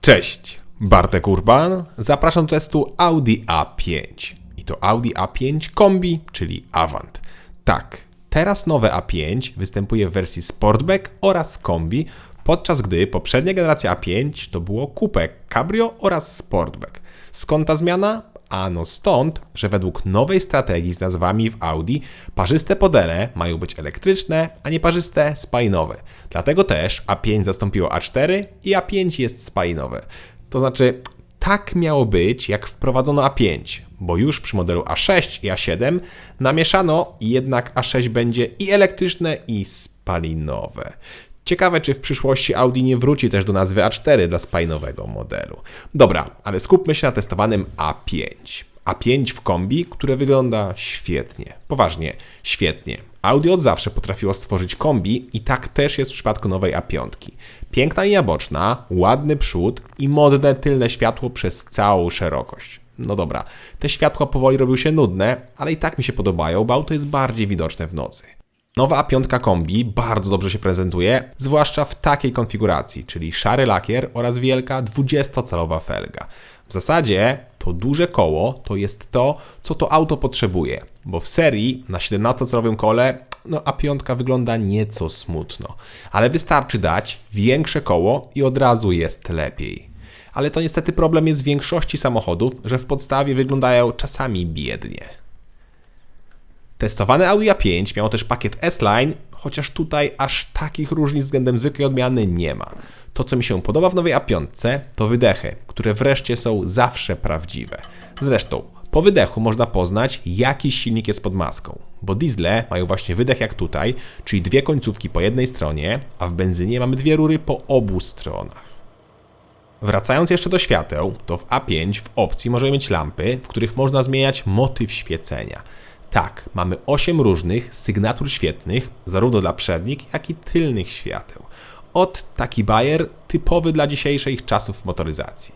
Cześć, Bartek Urban. Zapraszam do testu Audi A5. I to Audi A5 Kombi, czyli Avant. Tak, teraz nowe A5 występuje w wersji Sportback oraz Kombi, podczas gdy poprzednia generacja A5 to było Coupe, Cabrio oraz Sportback. Skąd ta zmiana? Ano stąd, że według nowej strategii z nazwami w Audi parzyste modele mają być elektryczne, a nieparzyste spalinowe. Dlatego też A5 zastąpiło A4 i A5 jest spalinowe. To znaczy, tak miało być, jak wprowadzono A5, bo już przy modelu A6 i A7 namieszano, jednak A6 będzie i elektryczne, i spalinowe. Ciekawe, czy w przyszłości Audi nie wróci też do nazwy A4 dla spalinowego modelu. Dobra, ale skupmy się na testowanym A5. A5 w kombi, które wygląda świetnie. Poważnie, świetnie. Audi od zawsze potrafiło stworzyć kombi i tak też jest w przypadku nowej A5. Piękna linia boczna, ładny przód i modne tylne światło przez całą szerokość. No dobra, te światła powoli robią się nudne, ale i tak mi się podobają, bo auto jest bardziej widoczne w nocy. Nowa A5 Kombi bardzo dobrze się prezentuje, zwłaszcza w takiej konfiguracji, czyli szary lakier oraz wielka 20-calowa felga. W zasadzie to duże koło to jest to, co to auto potrzebuje, bo w serii na 17-calowym kole A5 wygląda nieco smutno, ale wystarczy dać większe koło i od razu jest lepiej. Ale to niestety problem jest w większości samochodów, że w podstawie wyglądają czasami biednie. Testowane Audi A5 miało też pakiet S-Line, chociaż tutaj aż takich różnic względem zwykłej odmiany nie ma. To, co mi się podoba w nowej A5, to wydechy, które wreszcie są zawsze prawdziwe. Zresztą, po wydechu można poznać, jaki silnik jest pod maską, bo diesle mają właśnie wydech jak tutaj, czyli dwie końcówki po jednej stronie, a w benzynie mamy dwie rury po obu stronach. Wracając jeszcze do świateł, to w A5 w opcji możemy mieć lampy, w których można zmieniać motyw świecenia. Tak, mamy 8 różnych sygnatur świetnych, zarówno dla przednich, jak i tylnych świateł. Od taki bajer typowy dla dzisiejszych czasów motoryzacji.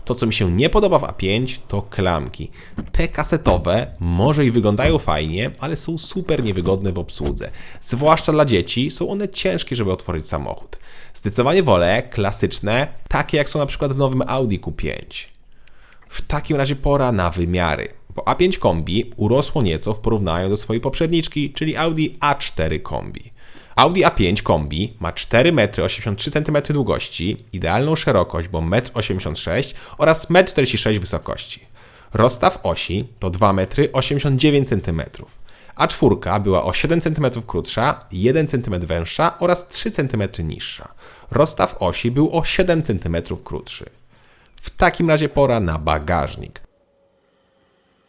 To, co mi się nie podoba w A5, to klamki. Te kasetowe może i wyglądają fajnie, ale są super niewygodne w obsłudze. Zwłaszcza dla dzieci są one ciężkie, żeby otworzyć samochód. Zdecydowanie wolę klasyczne, takie jak są na przykład w nowym Audi Q5. W takim razie pora na wymiary, bo A5 Kombi urosło nieco w porównaniu do swojej poprzedniczki, czyli Audi A4 Kombi. Audi A5 Kombi ma 4,83 m długości, idealną szerokość, bo 1,86 m oraz 1,46 m wysokości. Rozstaw osi to 2,89 cm. A4 była o 7 cm krótsza, 1 cm węższa oraz 3 cm niższa. Rozstaw osi był o 7 cm krótszy. W takim razie pora na bagażnik.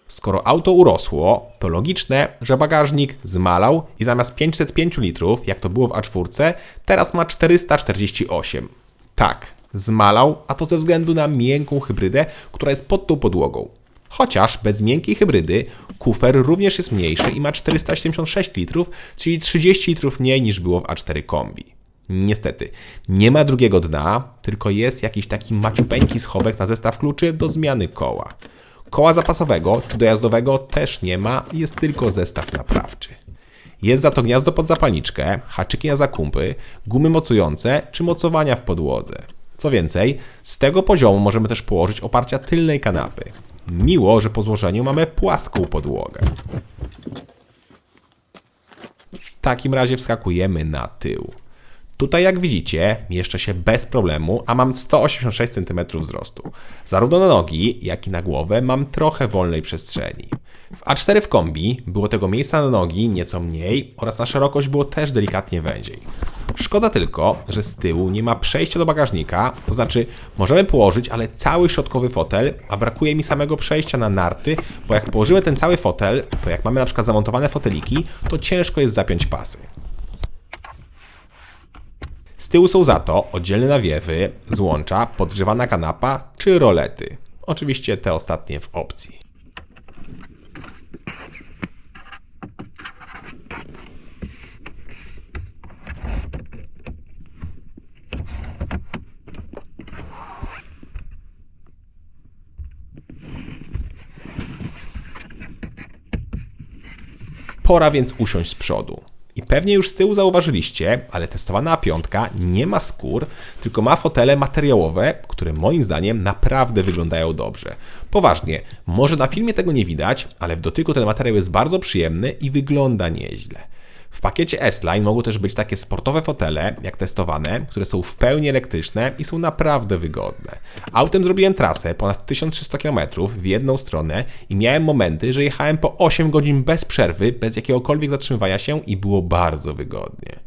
Skoro auto urosło, to logiczne, że bagażnik zmalał i zamiast 505 litrów, jak to było w A4, teraz ma 448. Tak, zmalał, a to ze względu na miękką hybrydę, która jest pod tą podłogą. Chociaż bez miękkiej hybrydy kufer również jest mniejszy i ma 476 litrów, czyli 30 litrów mniej niż było w A4 Kombi. Niestety, nie ma drugiego dna, tylko jest jakiś taki maciupeńki schowek na zestaw kluczy do zmiany koła. Koła zapasowego czy dojazdowego też nie ma, jest tylko zestaw naprawczy. Jest za to gniazdo pod zapalniczkę, haczyki na zakupy, gumy mocujące czy mocowania w podłodze. Co więcej, z tego poziomu możemy też położyć oparcia tylnej kanapy. Miło, że po złożeniu mamy płaską podłogę. W takim razie wskakujemy na tył. Tutaj, jak widzicie, mieszczę się bez problemu, a mam 186 cm wzrostu. Zarówno na nogi, jak i na głowę mam trochę wolnej przestrzeni. W A4 w Kombi było tego miejsca na nogi nieco mniej oraz na szerokość było też delikatnie węziej. Szkoda tylko, że z tyłu nie ma przejścia do bagażnika, to znaczy możemy położyć, ale cały środkowy fotel, a brakuje mi samego przejścia na narty, bo jak położymy ten cały fotel, to jak mamy na przykład zamontowane foteliki, to ciężko jest zapiąć pasy. Z tyłu są za to oddzielne nawiewy, złącza, podgrzewana kanapa czy rolety. Oczywiście te ostatnie w opcji. Pora więc usiąść z przodu. I pewnie już z tyłu zauważyliście, ale testowana A5 nie ma skór, tylko ma fotele materiałowe, które moim zdaniem naprawdę wyglądają dobrze. Poważnie, może na filmie tego nie widać, ale w dotyku ten materiał jest bardzo przyjemny i wygląda nieźle. W pakiecie S-Line mogą też być takie sportowe fotele, jak testowane, które są w pełni elektryczne i są naprawdę wygodne. Autem zrobiłem trasę ponad 1300 km w jedną stronę i miałem momenty, że jechałem po 8 godzin bez przerwy, bez jakiegokolwiek zatrzymywania się i było bardzo wygodnie.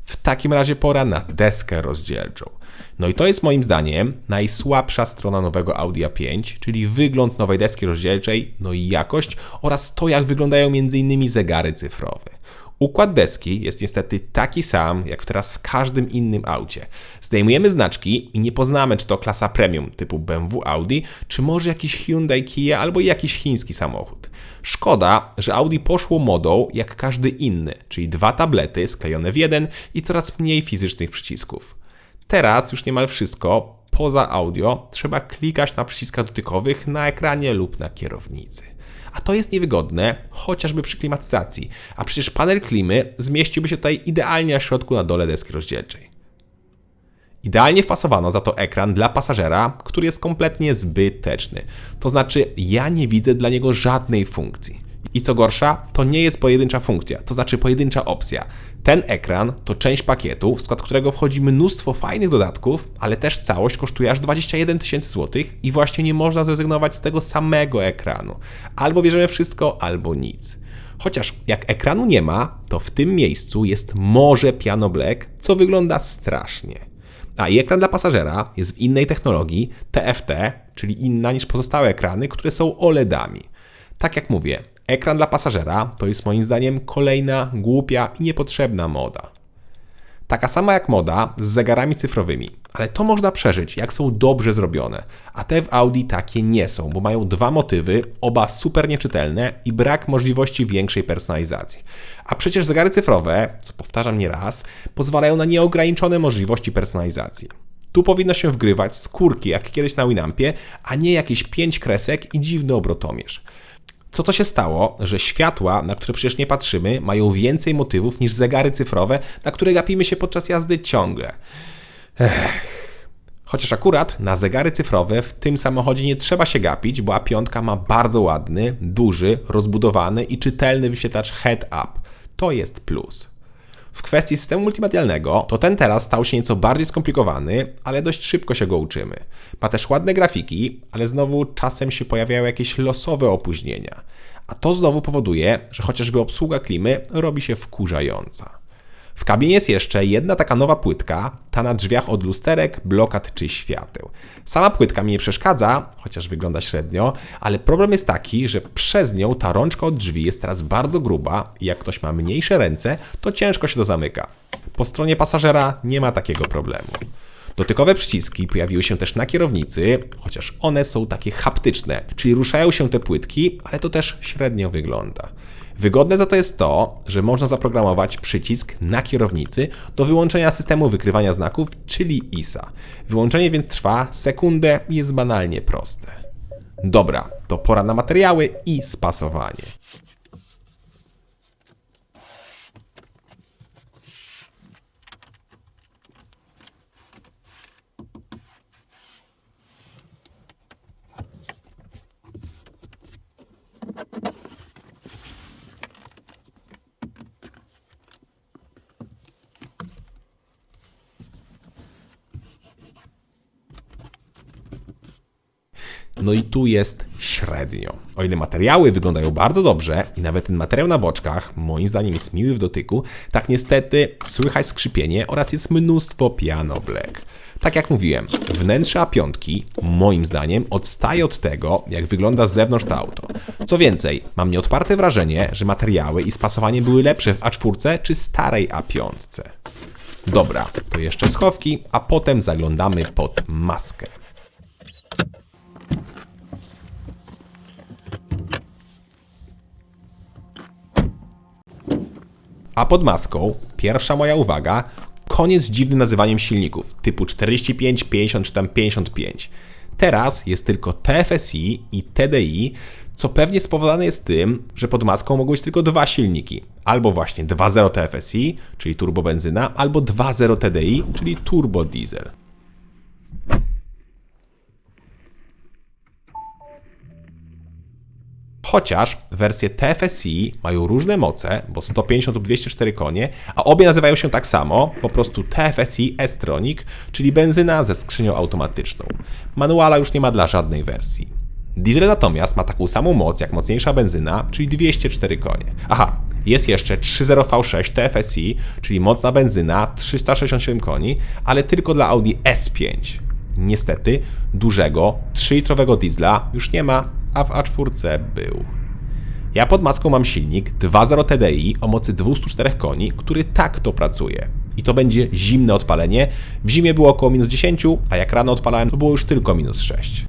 W takim razie pora na deskę rozdzielczą. No i to jest moim zdaniem najsłabsza strona nowego Audi A5, czyli wygląd nowej deski rozdzielczej, no i jakość oraz to, jak wyglądają m.in. zegary cyfrowe. Układ deski jest niestety taki sam, jak teraz w każdym innym aucie. Zdejmujemy znaczki i nie poznamy, czy to klasa premium typu BMW, Audi, czy może jakiś Hyundai, Kia albo jakiś chiński samochód. Szkoda, że Audi poszło modą jak każdy inny, czyli 2 tablety sklejone w jeden i coraz mniej fizycznych przycisków. Teraz już niemal wszystko, poza audio, trzeba klikać na przyciskach dotykowych na ekranie lub na kierownicy. A to jest niewygodne, chociażby przy klimatyzacji, a przecież panel klimy zmieściłby się tutaj idealnie na środku na dole deski rozdzielczej. Idealnie wpasowano za to ekran dla pasażera, który jest kompletnie zbyteczny. To znaczy, ja nie widzę dla niego żadnej funkcji. I co gorsza, to nie jest pojedyncza funkcja, to znaczy pojedyncza opcja. Ten ekran to część pakietu, w skład którego wchodzi mnóstwo fajnych dodatków, ale też całość kosztuje aż 21 000 złotych i właśnie nie można zrezygnować z tego samego ekranu. Albo bierzemy wszystko, albo nic. Chociaż jak ekranu nie ma, to w tym miejscu jest morze Piano Black, co wygląda strasznie. A i ekran dla pasażera jest w innej technologii, TFT, czyli inna niż pozostałe ekrany, które są OLEDami. Tak jak mówię, ekran dla pasażera to jest moim zdaniem kolejna głupia i niepotrzebna moda. Taka sama jak moda z zegarami cyfrowymi, ale to można przeżyć, jak są dobrze zrobione, a te w Audi takie nie są, bo mają 2 motywy, oba super nieczytelne i brak możliwości większej personalizacji. A przecież zegary cyfrowe, co powtarzam nieraz, pozwalają na nieograniczone możliwości personalizacji. Tu powinno się wgrywać skórki, jak kiedyś na Winampie, a nie jakieś 5 kresek i dziwny obrotomierz. Co to się stało, że światła, na które przecież nie patrzymy, mają więcej motywów niż zegary cyfrowe, na które gapimy się podczas jazdy ciągle? Chociaż akurat na zegary cyfrowe w tym samochodzie nie trzeba się gapić, bo A5 ma bardzo ładny, duży, rozbudowany i czytelny wyświetlacz head-up. To jest plus. W kwestii systemu multimedialnego, to ten teraz stał się nieco bardziej skomplikowany, ale dość szybko się go uczymy. Ma też ładne grafiki, ale znowu czasem się pojawiają jakieś losowe opóźnienia. A to znowu powoduje, że chociażby obsługa klimy robi się wkurzająca. W kabinie jest jeszcze jedna taka nowa płytka, ta na drzwiach od lusterek, blokad czy świateł. Sama płytka mi nie przeszkadza, chociaż wygląda średnio, ale problem jest taki, że przez nią ta rączka od drzwi jest teraz bardzo gruba i jak ktoś ma mniejsze ręce, to ciężko się to zamyka. Po stronie pasażera nie ma takiego problemu. Dotykowe przyciski pojawiły się też na kierownicy, chociaż one są takie haptyczne, czyli ruszają się te płytki, ale to też średnio wygląda. Wygodne za to jest to, że można zaprogramować przycisk na kierownicy do wyłączenia systemu wykrywania znaków, czyli ISA. Wyłączenie więc trwa sekundę i jest banalnie proste. Dobra, to pora na materiały i spasowanie. No i tu jest średnio. O ile materiały wyglądają bardzo dobrze i nawet ten materiał na boczkach moim zdaniem jest miły w dotyku, tak niestety słychać skrzypienie oraz jest mnóstwo Piano Black. Tak jak mówiłem, wnętrze A5 moim zdaniem odstaje od tego, jak wygląda z zewnątrz to auto. Co więcej, mam nieodparte wrażenie, że materiały i spasowanie były lepsze w A4 czy starej A5. Dobra, to jeszcze schowki, a potem zaglądamy pod maskę. A pod maską, pierwsza moja uwaga, koniec z dziwnym nazywaniem silników, typu 45, 50 czy tam 55. Teraz jest tylko TFSI i TDI, co pewnie spowodowane jest tym, że pod maską mogą być tylko dwa silniki. Albo właśnie 2.0 TFSI, czyli turbobenzyna, albo 2.0 TDI, czyli turbodiesel. Chociaż wersje TFSI mają różne moce, bo 150 lub 204 konie, a obie nazywają się tak samo, po prostu TFSI S-Tronic, czyli benzyna ze skrzynią automatyczną. Manuala już nie ma dla żadnej wersji. Diesel natomiast ma taką samą moc jak mocniejsza benzyna, czyli 204 konie. Aha, jest jeszcze 3.0 V6 TFSI, czyli mocna benzyna, 367 koni, ale tylko dla Audi S5. Niestety, dużego, 3-litrowego diesla już nie ma, a w A4 był. Ja pod maską mam silnik 2.0 TDI o mocy 204 koni, który tak to pracuje. I to będzie zimne odpalenie. W zimie było około -10, a jak rano odpalałem, to było już tylko -6.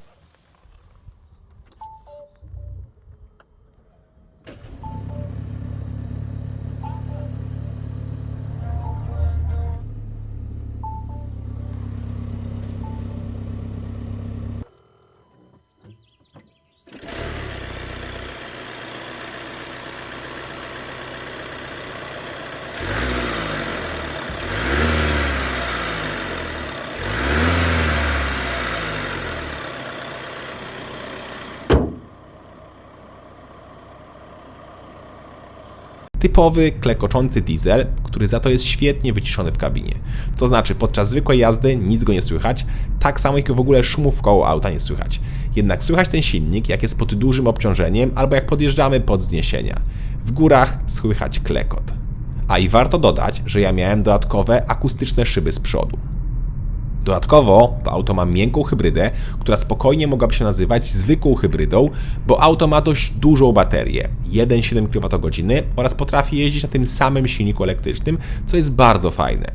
Typowy, klekoczący diesel, który za to jest świetnie wyciszony w kabinie. To znaczy, podczas zwykłej jazdy nic go nie słychać, tak samo jak w ogóle szumów koło auta nie słychać. Jednak słychać ten silnik, jak jest pod dużym obciążeniem albo jak podjeżdżamy pod wzniesienia. W górach słychać klekot. A i warto dodać, że ja miałem dodatkowe akustyczne szyby z przodu. Dodatkowo to auto ma miękką hybrydę, która spokojnie mogłaby się nazywać zwykłą hybrydą, bo auto ma dość dużą baterię, 1,7 kWh oraz potrafi jeździć na tym samym silniku elektrycznym, co jest bardzo fajne.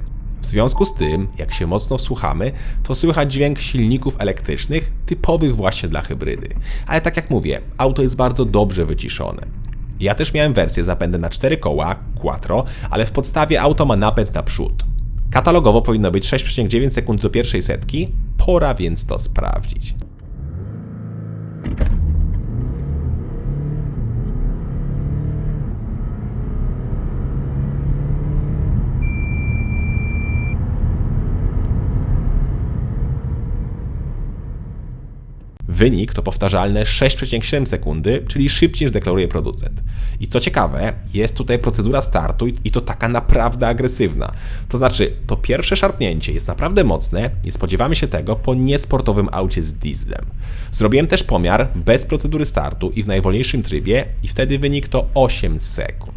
W związku z tym, jak się mocno wsłuchamy, to słychać dźwięk silników elektrycznych typowych właśnie dla hybrydy. Ale tak jak mówię, auto jest bardzo dobrze wyciszone. Ja też miałem wersję z napędem na 4 koła, quattro, ale w podstawie auto ma napęd na przód. Katalogowo powinno być 6,9 sekund do pierwszej setki, pora więc to sprawdzić. Wynik to powtarzalne 6,7 sekundy, czyli szybciej niż deklaruje producent. I co ciekawe, jest tutaj procedura startu i to taka naprawdę agresywna. To znaczy, to pierwsze szarpnięcie jest naprawdę mocne, nie spodziewamy się tego po niesportowym aucie z dieslem. Zrobiłem też pomiar bez procedury startu i w najwolniejszym trybie i wtedy wynik to 8 sekund.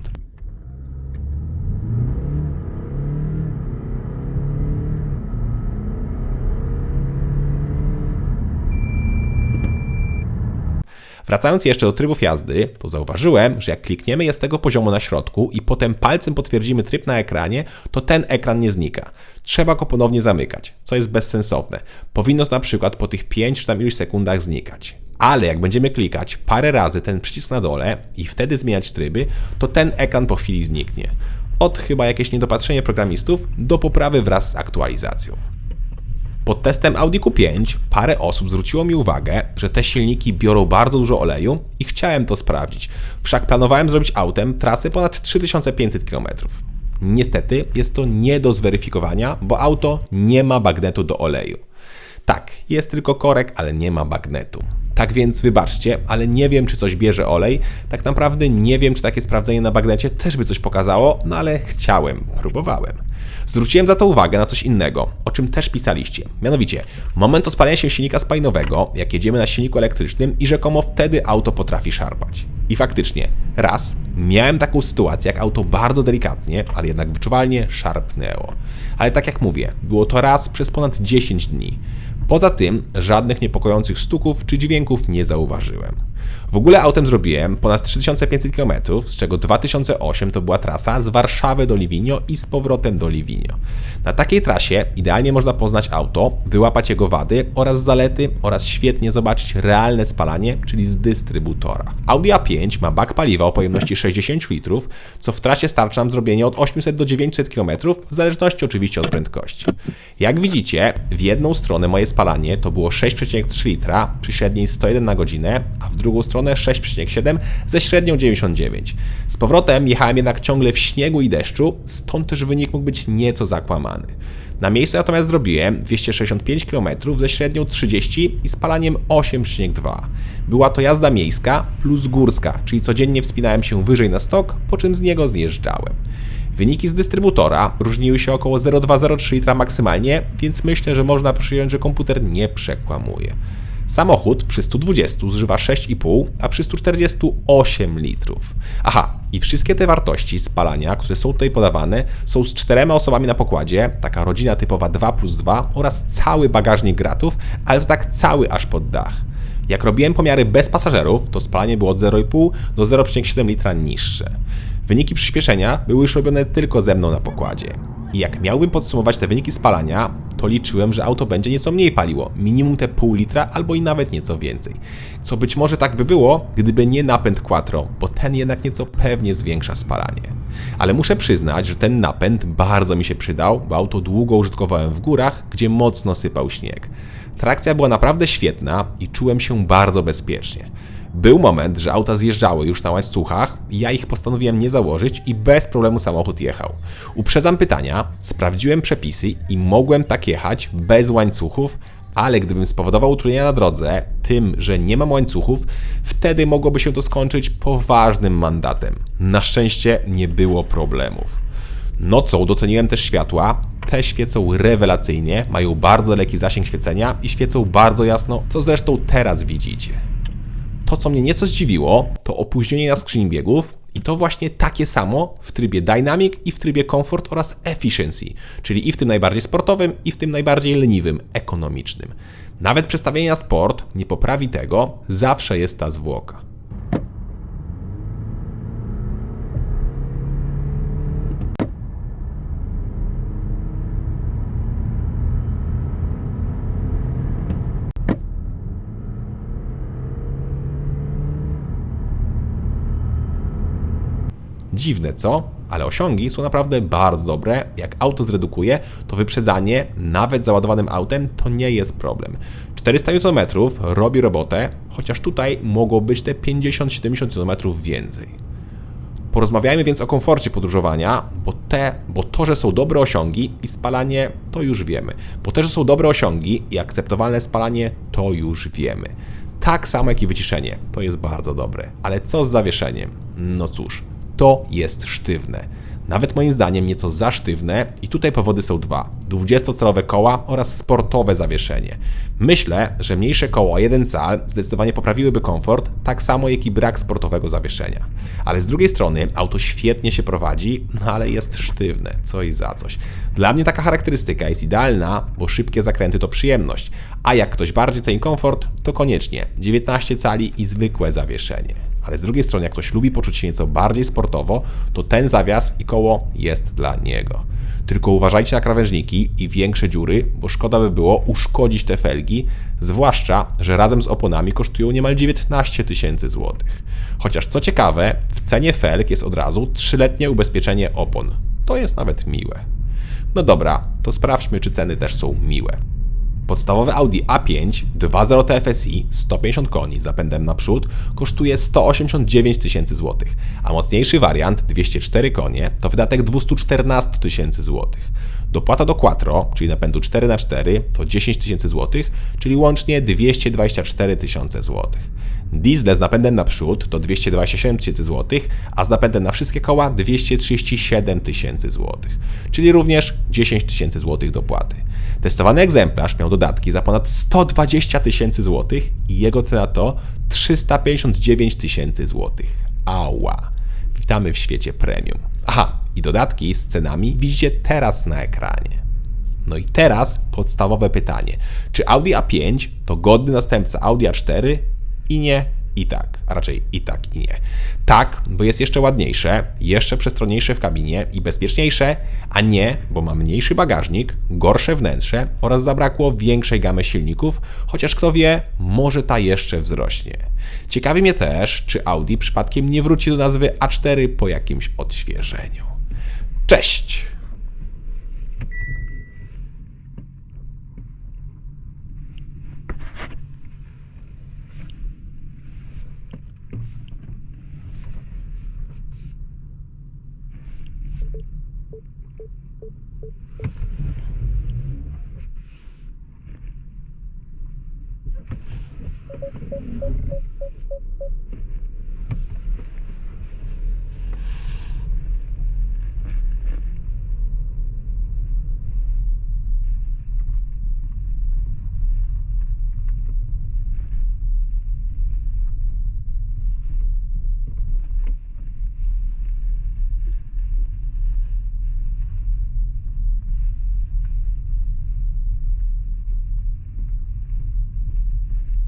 Wracając jeszcze do trybów jazdy, to zauważyłem, że jak klikniemy je z tego poziomu na środku i potem palcem potwierdzimy tryb na ekranie, to ten ekran nie znika. Trzeba go ponownie zamykać, co jest bezsensowne. Powinno to na przykład po tych 5 czy tam iluś sekundach znikać. Ale jak będziemy klikać parę razy ten przycisk na dole i wtedy zmieniać tryby, to ten ekran po chwili zniknie. Od chyba jakieś niedopatrzenie programistów do poprawy wraz z aktualizacją. Pod testem Audi Q5 parę osób zwróciło mi uwagę, że te silniki biorą bardzo dużo oleju i chciałem to sprawdzić. Wszak planowałem zrobić autem trasę ponad 3500 km. Niestety jest to nie do zweryfikowania, bo auto nie ma bagnetu do oleju. Tak, jest tylko korek, ale nie ma bagnetu. Tak więc wybaczcie, ale nie wiem, czy coś bierze olej. Tak naprawdę nie wiem, czy takie sprawdzenie na bagnecie też by coś pokazało, no ale próbowałem. Zwróciłem za to uwagę na coś innego, o czym też pisaliście. Mianowicie, moment odpalenia się silnika spalinowego, jak jedziemy na silniku elektrycznym i rzekomo wtedy auto potrafi szarpać. I faktycznie, raz miałem taką sytuację, jak auto bardzo delikatnie, ale jednak wyczuwalnie szarpnęło. Ale tak jak mówię, było to raz przez ponad 10 dni. Poza tym żadnych niepokojących stuków czy dźwięków nie zauważyłem. W ogóle autem zrobiłem ponad 3500 km, z czego 2008 to była trasa z Warszawy do Livigno i z powrotem do Livigno. Na takiej trasie idealnie można poznać auto, wyłapać jego wady oraz zalety oraz świetnie zobaczyć realne spalanie, czyli z dystrybutora. Audi A5 ma bak paliwa o pojemności 60 litrów, co w trasie starcza nam zrobienie od 800 do 900 km, w zależności oczywiście od prędkości. Jak widzicie, w jedną stronę moje spalanie to było 6,3 litra przy średniej 101 na godzinę, a w drugą stronę 6,7 ze średnią 99. Z powrotem jechałem jednak ciągle w śniegu i deszczu, stąd też wynik mógł być nieco zakłamany. Na miejscu natomiast zrobiłem 265 km ze średnią 30 i spalaniem 8,2. Była to jazda miejska plus górska, czyli codziennie wspinałem się wyżej na stok, po czym z niego zjeżdżałem. Wyniki z dystrybutora różniły się około 0,2-0,3 litra maksymalnie, więc myślę, że można przyjąć, że komputer nie przekłamuje. Samochód przy 120 zużywa 6,5, a przy 140 8 litrów. Aha, i wszystkie te wartości spalania, które są tutaj podawane, są z 4 osobami na pokładzie, taka rodzina typowa 2+2 oraz cały bagażnik gratów, ale to tak cały aż pod dach. Jak robiłem pomiary bez pasażerów, to spalanie było od 0,5 do 0,7 litra niższe. Wyniki przyspieszenia były już robione tylko ze mną na pokładzie. I jak miałbym podsumować te wyniki spalania, to liczyłem, że auto będzie nieco mniej paliło, minimum te pół litra albo i nawet nieco więcej. Co być może tak by było, gdyby nie napęd quattro, bo ten jednak nieco pewnie zwiększa spalanie. Ale muszę przyznać, że ten napęd bardzo mi się przydał, bo auto długo użytkowałem w górach, gdzie mocno sypał śnieg. Trakcja była naprawdę świetna i czułem się bardzo bezpiecznie. Był moment, że auta zjeżdżały już na łańcuchach i ja ich postanowiłem nie założyć i bez problemu samochód jechał. Uprzedzam pytania, sprawdziłem przepisy i mogłem tak jechać bez łańcuchów, ale gdybym spowodował utrudnienia na drodze tym, że nie mam łańcuchów, wtedy mogłoby się to skończyć poważnym mandatem. Na szczęście nie było problemów. Nocą doceniłem też światła. Te świecą rewelacyjnie, mają bardzo daleki zasięg świecenia i świecą bardzo jasno, co zresztą teraz widzicie. To, co mnie nieco zdziwiło, to opóźnienie na skrzyni biegów i to właśnie takie samo w trybie Dynamic i w trybie Comfort oraz Efficiency, czyli i w tym najbardziej sportowym i w tym najbardziej leniwym, ekonomicznym. Nawet przestawienie na sport nie poprawi tego, zawsze jest ta zwłoka. Dziwne, co? Ale osiągi są naprawdę bardzo dobre. Jak auto zredukuje, to wyprzedzanie, nawet załadowanym autem, to nie jest problem. 400 Nm robi robotę, chociaż tutaj mogło być te 50-70 Nm więcej. Porozmawiajmy więc o komforcie podróżowania, bo to, że są dobre osiągi i spalanie, to już wiemy. Bo to, że są dobre osiągi i akceptowalne spalanie, to już wiemy. Tak samo jak i wyciszenie, to jest bardzo dobre. Ale co z zawieszeniem? No cóż. To jest sztywne. Nawet moim zdaniem nieco za sztywne i tutaj powody są dwa. 20-calowe koła oraz sportowe zawieszenie. Myślę, że mniejsze koło o 1 cal zdecydowanie poprawiłyby komfort, tak samo jak i brak sportowego zawieszenia. Ale z drugiej strony auto świetnie się prowadzi, no ale jest sztywne, coś za coś. Dla mnie taka charakterystyka jest idealna, bo szybkie zakręty to przyjemność, a jak ktoś bardziej ceni komfort, to koniecznie 19 cali i zwykłe zawieszenie. Ale z drugiej strony, jak ktoś lubi poczuć się nieco bardziej sportowo, to ten zawias i koło jest dla niego. Tylko uważajcie na krawężniki i większe dziury, bo szkoda by było uszkodzić te felgi, zwłaszcza, że razem z oponami kosztują niemal 19 000 złotych. Chociaż co ciekawe, w cenie felg jest od razu 3-letnie ubezpieczenie opon. To jest nawet miłe. No dobra, to sprawdźmy, czy ceny też są miłe. Podstawowe Audi A5 2.0 TFSI 150 koni z napędem naprzód kosztuje 189 000 złotych, a mocniejszy wariant 204 konie to wydatek 214 000 złotych. Dopłata do quattro, czyli napędu 4x4 to 10 000 złotych, czyli łącznie 224 000 złotych. Diesle z napędem naprzód to 227 000 złotych, a z napędem na wszystkie koła 237 000 złotych, czyli również 10 000 złotych dopłaty. Testowany egzemplarz miał dodatki za ponad 120 000 złotych i jego cena to 359 000 złotych. Ała! Witamy w świecie premium. Aha, i dodatki z cenami widzicie teraz na ekranie. No i teraz podstawowe pytanie. Czy Audi A5 to godny następca Audi A4? I nie, i tak, a raczej i tak i nie. Tak, bo jest jeszcze ładniejsze, jeszcze przestronniejsze w kabinie i bezpieczniejsze, a nie, bo ma mniejszy bagażnik, gorsze wnętrze oraz zabrakło większej gamy silników, chociaż kto wie, może ta jeszcze wzrośnie. Ciekawi mnie też, czy Audi przypadkiem nie wróci do nazwy A4 po jakimś odświeżeniu. Cześć!